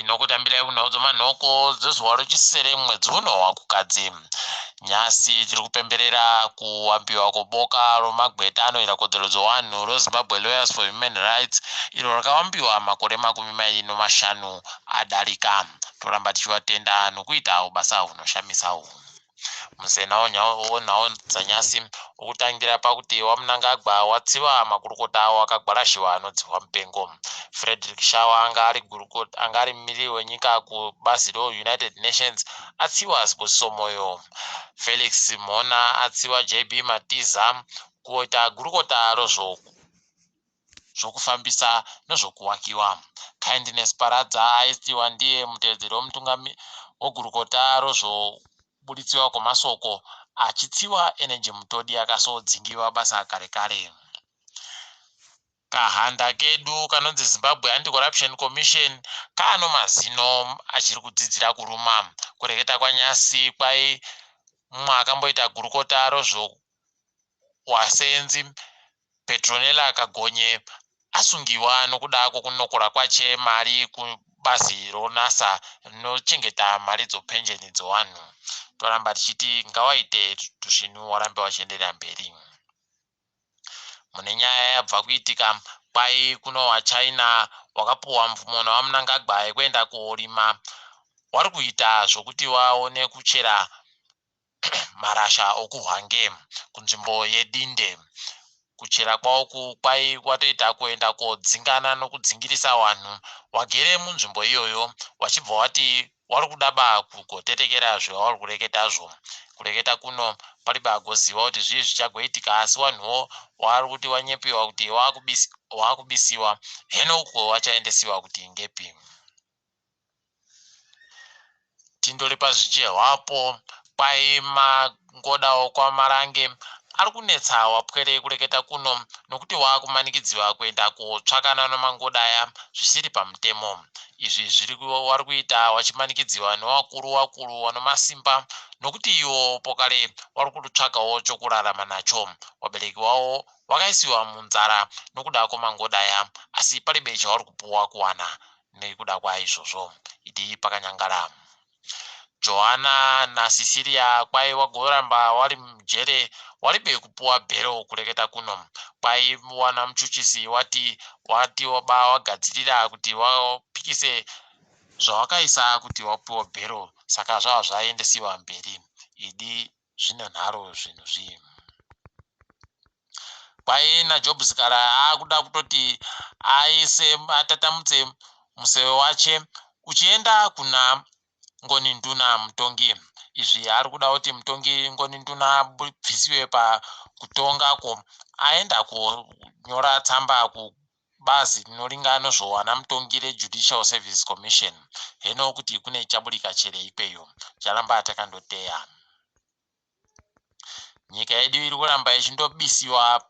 nokutambira kunaudzo manhoko dzezuva rechisere mwedzi uno wakukadzi. Nyasi tiri kupemberera kuwambiwa kwoboka romagweta anoita kodzero dzevanhu reZimbabwe Lawyers for Human Rights iro rakawambiwa makore 25 adarika. Toramba tichivatenda nokuita basa hunoshamisa uhu. Musena onhau dzanyasi okutangira pakuti wamunangagwa watsiva makurukota awo akagwarashiwa anodzihwa mupengo. Frederick Shaw anga ari mumiriri wenyika kubazi reUnited Nations atsiwa Sibusiso Moyo. Felix Mhona atsiwa JB Matiza kuita gurukota zvokufambisa nezvokuwakiwa. Kindness Paradza aistiwa ndiye mutevedzeri wemutungamiri wegurukota rozvobuditsiwa kwemasoko achitsiwa Energy Mutodi akasodzingiwa basa kare kare. Kahanda kedu kanonzi Zimbabwe Anti-Corruption Commission kaano mazino achiri kudzidzira kuruma. Kureketa kwanyasi kwai mumwe akamboita gurukota rozvowasenzi Petronella Kagonye asungiwa nokuda kwokunokora kwache mari kubazi ronasa rinochengeta mari dzopenjeni dzevanhu. Toramba tichiti ngawaite zvinhu warambe vachienderera mberi. Mune nyaya yabva kuitika kwai kuno waChina wakapuwa mvumo nawamunangagwa yekuenda kuorima. Wari kuita zvokuti waone kuchera marasha okuhwange kunzvimbo yedinde. Kuchera kwawo kwai watoita kuenda kodzingana nokudzingirisa vanhu wagere munzvimbo iyoyo wachibva wati wari kudaba kugotetekera zvavari kureketazvo. Kureketa kuno paribe agoziva kuti zvii zvichagoitika, asi vanhuwo wari kuti wanyepiwa kuti wakubisiwa heno uko wachaendesiwa kuti ngepi. Tindori pazvichehwapo kwai mangodawo kwamarange ari kunetsa wapwere kureketa kuno nokuti waakumanikidziwa kuenda kotsvakana nemangodaya zvisiri pamutemo. Izvi wari kuita wachimanikidziwa nevakuru vanomasimba nokuti iwo pokare wari kutsvakawo chokurarama nacho. Wabereki wavo wakaisiwa munzara nokuda kwemangodaya asi paribe chavari kupuwa kuwana nekuda kwaizvozvo. Idi pakanyangara. Johanna naCecilia kwai wagoramba wari mujere waribe kupuwa bhero. Kureketa kuno kwai wana muchuchisi wati wagadzirira kuti wapikise zvawakaisa kuti wapuwa bhero, saka zvava zvaendesiwa mberi. Idi zvinonharo zvinhu zvii. Kwai naJob Sikara akuda kutoti atatamudze museve wache uchienda kuna Ngoni Nduna Mutongi. Izvi ari kuda kuti Mutongi Ngoni Nduna abvisiwe pakutongako aenda kunyora tsamba kubazi rinoringana nezvowana Mutongi reJudicial Service Commission. Heno kuti kune chaburika chere ikweyo charamba takandoteya. Nyika yedu iri kuramba ichindobisiwa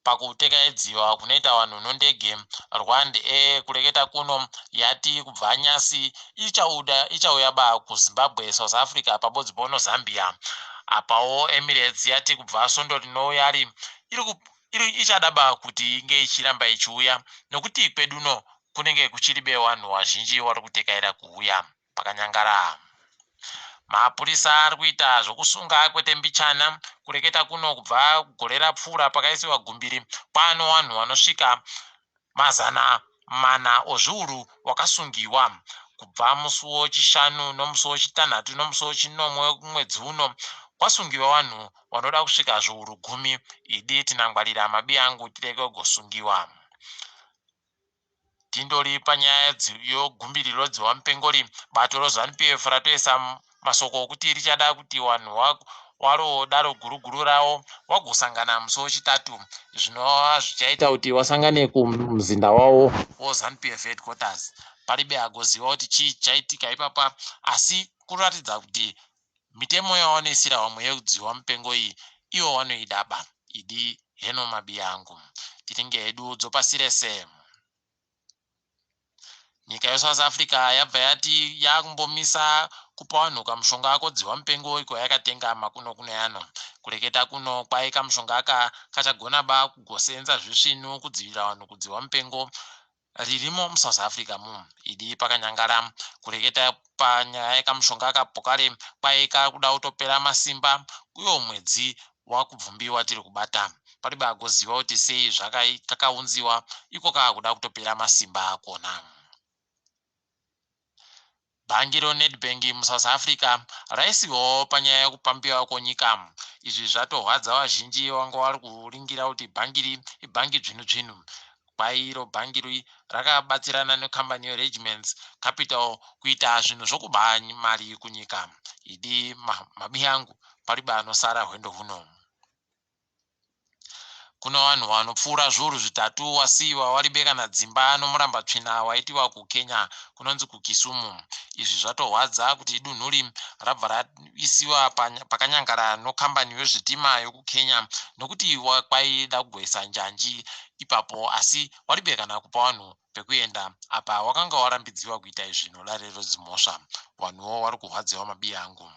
pakutekaidziwa kunoita vanhu nondege Rwanda Air. Kureketa kuno yati kubva nyasi ichauya kuZimbabwe, South Africa pabodzi pono Zambia. Apawo Emirates yati kubva Sondo rinouya ichadaba kuti inge ichiramba ichiuya nokuti kweduno kunenge kuchiribe vanhu vazhinji vari kutekaira kuuya. Pakanyangara. Mapurisa ari kuita zvokusunga kwete mbichana. Kureketa kuno kubva gore rapfuura pakaisiwa gumbiri pano vanhu vanosvika 400 ozviuru wakasungiwa. Kubva musi wechishanu nomusi wechitanhatu nomusi wechinomwe mwedzi uno kwasungiwa vanhu vanoda kusvika zviuru 10. Idi tinangwarira mabi angu tireke kugosungiwa. Tindori panyaya yogumbiri rodziwa mupengori. Bato reZANU-PF ratoisa masoko okuti richada kuti vanhu warodaro guruguru ravo wagosangana musi wechitatu, zvinova zvichaita kuti wasangane kumuzinda wavo weZANU-PF headquarters. Paribe agoziva kuti chii chaitika ipapa, asi kuratidza kuti mitemo yaonesira vamwe yekudziwa mupengo iyi ivo vanoidaba. Idi heno mabi angu tiringe hedu dzopasirese. Nyika yeSouth Africa yabva yati yakumbomisa kupa vanhu kamushonga akodziwa mupengo iko yakatenga makuno yano. Kureketa kuno kwai kamushonga kachagona kugosenza zvisvinu kudzivirira vanhu kudziwa mupengo. ririmo muSouth Africa idi pakanyangara kureketa panyaya yekamushonga kapokare kwaika kuda kutopera masimba uyo mwedzi wakubvumbiwa tiri kubata paribe agoziva kuti sei kakaunziwa iko kakuda kutopera masimba akona. Bhangi reNedbank muSouth Africa raisiwawo panyaya yekupambiwa kwenyika. Izvi zvatorwadza vazhinji vanga vari kuringira kuti bhangi iri ibhangi dzvinu kwairo bhangi rakabatsirana nekambani yeRegiments Capital kuita zvinhu zvokuba mari kunyika. Idi mabi yangu paribe anosara hwendo huno. Kuna vanhu vanopfuura zviuru zvitatu wasiiwa waribeka nadzimba nomuramba tsvina waitiwa kuKenya kunonzi kuKisumu. Izvi zvatorwadza kuti dunhuri rabva raisiwa pakanyangara nokambani yezvitima yokuKenya nokuti kwaida kugoisa njanji ipapo, asi waribekana kupa vanhu pekuenda apa wakanga warambidziwa kuita izvi norarero dzimhosva. Vanhuwo vari kurwadziwa mabi yangu.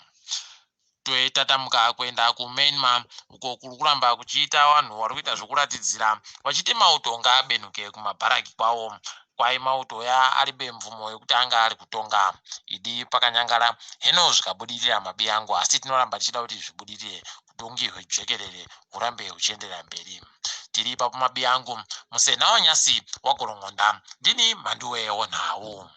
Toetatamuka kuenda kuMyanmar uko kuri kuramba kuchiita vanhu vari kuita zvokuratidzira vachiti mautonga abenuke kumabharaki kwawo. Kwai mautoya aribe mvumo yekuti anga ari kutonga. Idi pakanyangara heno zvikabudirira mabi yangu, asi tinoramba tichida kuti zvibudirire utongi hwejekerere hurambe huchienderera mberi. Tiri ipapo mabi yangu, Musena Wanyasi waGorongonda, ndini Mhanduwe Onhau.